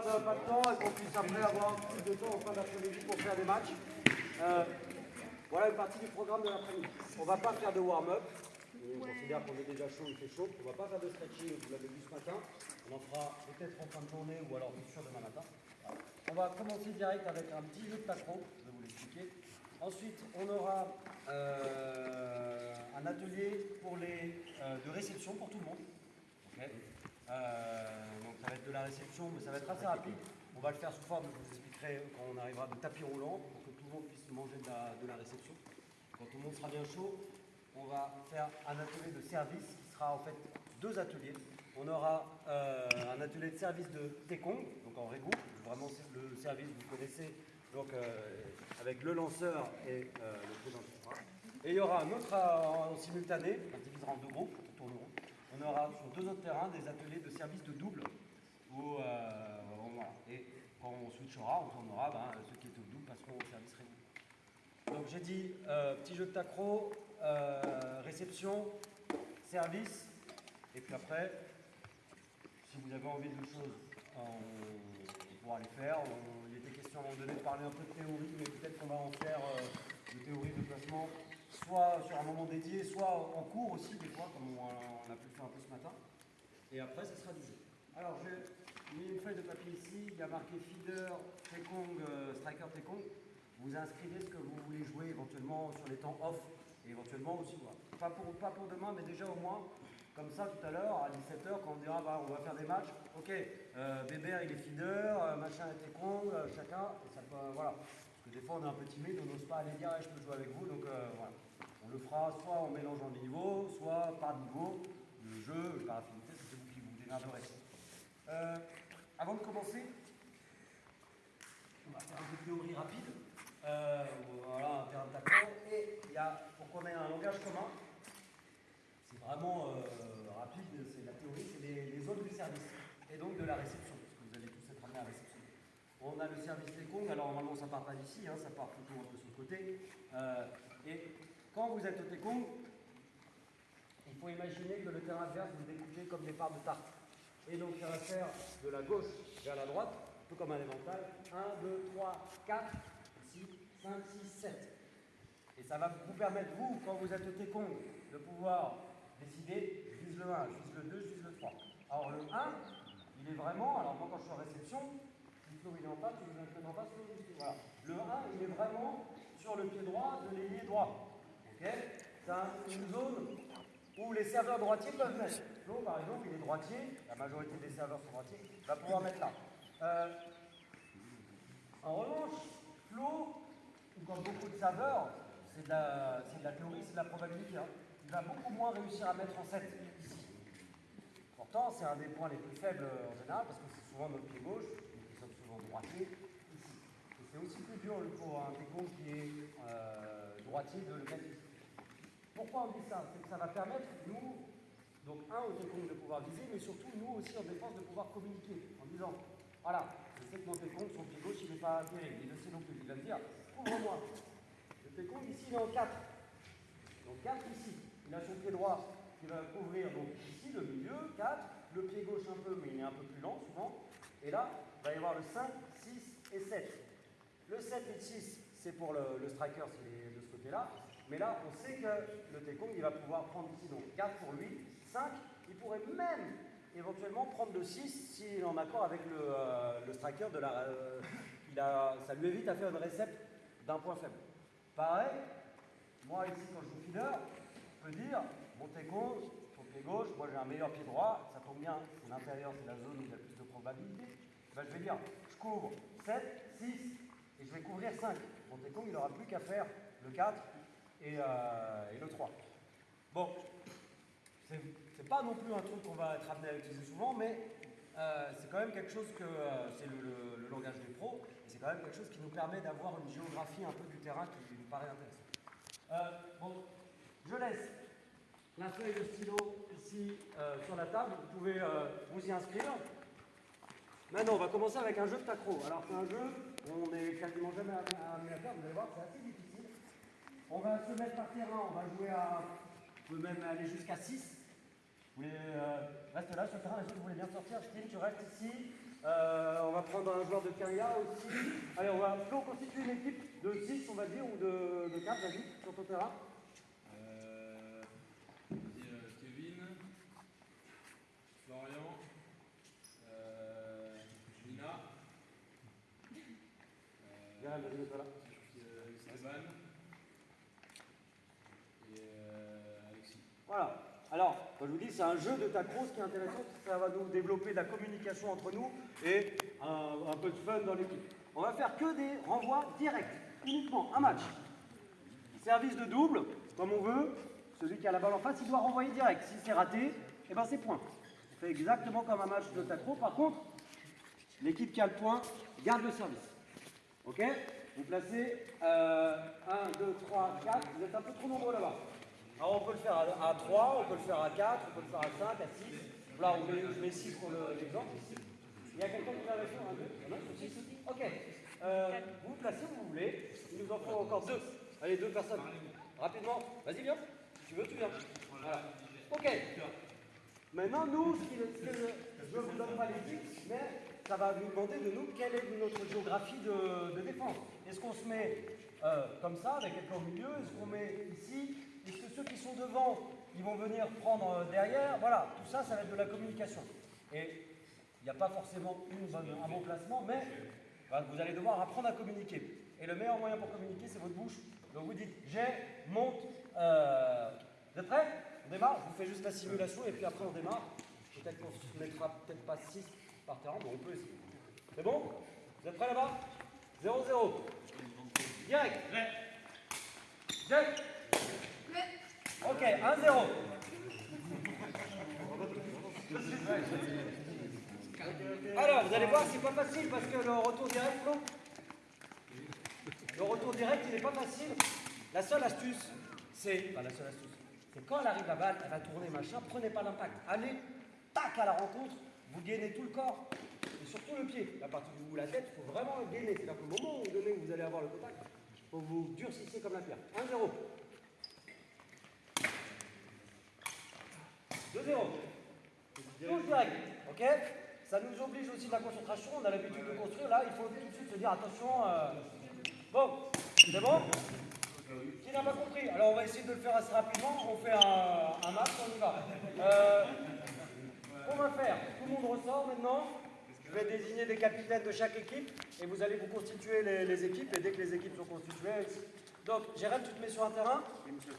pas de temps et qu'on puisse après avoir plus de temps en fin d'après-midi pour faire des matchs. Voilà une partie du programme de l'après-midi. On ne va pas faire de warm-up. On considère qu'on est déjà chaud, il fait chaud. On ne va pas faire de stretching, vous l'avez vu ce matin. On en fera peut-être en fin de journée ou alors bien sûr demain matin. On va commencer direct avec un petit jeu de tacro, je vais vous l'expliquer. Ensuite, on aura un atelier de réception pour tout le monde. Okay. Donc ça va être de la réception, mais ça va être assez rapide. On va le faire sous forme, je vous expliquerai quand on arrivera, de tapis roulant pour que tout le monde puisse manger de la réception. Quand tout le monde sera bien chaud, on va faire un atelier de service qui sera en fait 2 ateliers. On aura un atelier de service de Tekong, donc en regroupe, vraiment le service vous connaissez, donc avec le lanceur et le présenteur. Et il y aura un autre en simultané, on divisera en 2 groupes qui tourneront. On aura sur 2 autres terrains des ateliers de service de double. Où, voilà. Et quand on switchera, on tournera, ceux qui étaient au double passeront au service régulier. Donc j'ai dit petit jeu de tacro, réception, service, et puis après, si vous avez envie de choses, on pourra les faire. Il était question à un moment donné de parler un peu de théorie, mais peut-être qu'on va en faire de théorie de placement, soit sur un moment dédié, soit en cours aussi, des fois, comme on a pu le faire un peu ce matin. Et après, ce sera du jeu. Alors, j'ai mis une feuille de papier ici, il y a marqué feeder, Tekong, striker Tekong. Vous inscrivez ce que vous voulez jouer éventuellement sur les temps off, et éventuellement aussi, voilà. Pas pour demain, mais déjà au moins, comme ça tout à l'heure, à 17h, quand on dira on va faire des matchs, ok, Bébert il est feeder, machin est Tekong, chacun, et ça peut, voilà. Parce que des fois on est un peu timide, on n'ose pas aller dire je peux jouer avec vous, donc voilà. On le fera soit en mélangeant les niveaux, soit par niveau, le jeu, par affinité, c'est vous qui vous démerderez. Avant de commencer, on va faire un peu de théorie rapide. Voilà, un terrain d'accord. Et il y a, pour qu'on ait un langage commun, c'est vraiment rapide, c'est la théorie, c'est les zones du service et donc de la réception, parce que vous allez tous être amenés à la réception. On a le service Tekong, alors normalement ça part pas d'ici, ça part plutôt un peu sur le côté. Et quand vous êtes au Tekong, il faut imaginer que le terrain adverse vous le découpez comme des parts de tarte. Et donc ça va faire de la gauche vers la droite, un peu comme un éventail. 1, 2, 3, 4, 6, 5, 6, 7. Et ça va vous permettre, vous, quand vous êtes au Tekong, de pouvoir décider, je vise le 1, je vise le 2, je vise le 3. Alors le 1, il est vraiment, alors moi quand je suis en réception, si Flo il est en face, je vous en face, voilà. Le 1, il est vraiment sur le pied droit de l'ailier droit. Ok, c'est une zone où les serveurs droitiers peuvent mettre. Flo, par exemple, il est droitier, la majorité des serveurs sont droitiers, il va pouvoir mettre là. En revanche, Flo, ou comme beaucoup de serveurs, c'est de la théorie, c'est de la probabilité. Il va beaucoup moins réussir à mettre en 7 ici. Pourtant, c'est un des points les plus faibles en général, parce que c'est souvent notre pied gauche, nous sommes souvent droitiers, ici. Et c'est aussi plus dur pour un Tekong qui est droitier de le mettre ici. Pourquoi on dit ça? C'est que ça va permettre, nous, donc au Tekong de pouvoir viser, mais surtout nous aussi en défense de pouvoir communiquer, en disant, voilà, je sais que mon Tekong, son pied gauche, il n'est pas terrible, il le sait non plus, il va me dire, couvre-moi. Le Tekong ici, il est en 4. Donc 4 ici, il a son pied droit qui va couvrir donc ici le milieu, 4, le pied gauche un peu, mais il est un peu plus lent souvent. Et là, il va y avoir le 5, 6 et 7. Le 7 et le 6, c'est pour le striker, c'est de ce côté-là. Mais là, on sait que le Tekong, il va pouvoir prendre ici, donc 4 pour lui, 5, il pourrait même éventuellement prendre le 6 s'il est en accord avec le striker de ça lui évite à faire une récepte d'un point faible. Pareil, moi ici quand je joue feeder, je peux dire, mon Tekong, ton pied gauche, moi j'ai un meilleur pied droit, ça tombe bien, c'est l'intérieur, c'est la zone où il y a plus de probabilité. Ben, je vais dire, je couvre 7, 6, et je vais couvrir 5. Mon Tekong, il n'aura plus qu'à faire le 4 et le 3. Bon, c'est pas non plus un truc qu'on va être amené à utiliser souvent, mais c'est quand même quelque chose que, c'est le langage des pros, et c'est quand même quelque chose qui nous permet d'avoir une géographie un peu du terrain qui nous paraît intéressante. Bon, je laisse la feuille de stylo ici sur la table, vous pouvez vous y inscrire. Maintenant, on va commencer avec un jeu de tacro. Alors c'est un jeu où on n'est quasiment jamais amené à faire, vous allez voir, c'est assez difficile. On va se mettre par terrain, on va jouer on peut même aller jusqu'à 6. Vous voulez, reste là sur le terrain, les autres, vous voulez bien sortir, Steve, tu restes ici. On va prendre un joueur de Kyria aussi. Allez, on va plutôt constituer une équipe de 6, on va dire, ou de 4, vas-y, sur ton terrain. Kevin, Florian, Lina, Vas-y, mets-toi là. Esteban et Alexis. Voilà. Alors, comme je vous dis, c'est un jeu de tacro. Ce qui est intéressant, c'est que ça va nous développer de la communication entre nous et un peu de fun dans l'équipe. On va faire que des renvois directs, uniquement un match. Service de double, comme on veut. Celui qui a la balle en face, il doit renvoyer direct. Si c'est raté, eh ben c'est point. On fait exactement comme un match de tacro. Par contre, l'équipe qui a le point garde le service. Ok? Vous placez 1, 2, 3, 4. Vous êtes un peu trop nombreux là-bas. Alors on peut le faire à 3, on peut le faire à 4, on peut le faire à 5, à 6. Voilà, je mets 6 pour l'exemple ici. Il y a quelqu'un qui va la faire? 1, 2, non, 6. Ok. Vous vous placez où vous voulez. Il nous en faut encore 2. Allez, 2 personnes. Rapidement. Vas-y, viens. Si tu veux, tu viens. Voilà. Ok. Maintenant, nous, je ne vous donne pas l'équipe, mais ça va nous demander de nous quelle est notre géographie de défense. Est-ce qu'on se met comme ça, avec quelqu'un au milieu? Est-ce qu'on met ici? Est-ce que ceux qui sont devant, ils vont venir prendre derrière? Voilà, tout ça, ça va être de la communication. Et il n'y a pas forcément un bon placement, mais vous allez devoir apprendre à communiquer. Et le meilleur moyen pour communiquer, c'est votre bouche. Donc vous dites, j'ai, monte. Vous êtes prêts? On démarre. Je vous fais juste la simulation et puis après on démarre. Peut-être qu'on se mettra peut-être pas 6 par terrain, mais on peut essayer. C'est bon? Vous êtes prêts là-bas? 0-0. Direct. Direct. Ok, 1-0. Alors, vous allez voir, c'est pas facile parce que le retour direct, non? Le retour direct, il n'est pas facile. La seule astuce, c'est quand elle arrive la balle, elle va tourner, machin, prenez pas l'impact. Allez, tac, à la rencontre, vous gainez tout le corps et surtout le pied. La partie où la tête, il faut vraiment le gainer. C'est-à-dire qu'au moment donné où vous allez avoir le contact, il faut vous durcissez comme la pierre. 1-0. 2-0. Touche direct, ok? Ça nous oblige aussi de la concentration, on a l'habitude de construire, là il faut tout de suite se dire attention. Bon, c'est bon? Qui n'a pas compris? Alors on va essayer de le faire assez rapidement, on fait un match, on y va. On va faire, tout le monde ressort maintenant, je vais désigner des capitaines de chaque équipe et vous allez vous constituer les équipes et dès que les équipes sont constituées, donc Jérém, tu te mets sur un terrain? Oui, monsieur.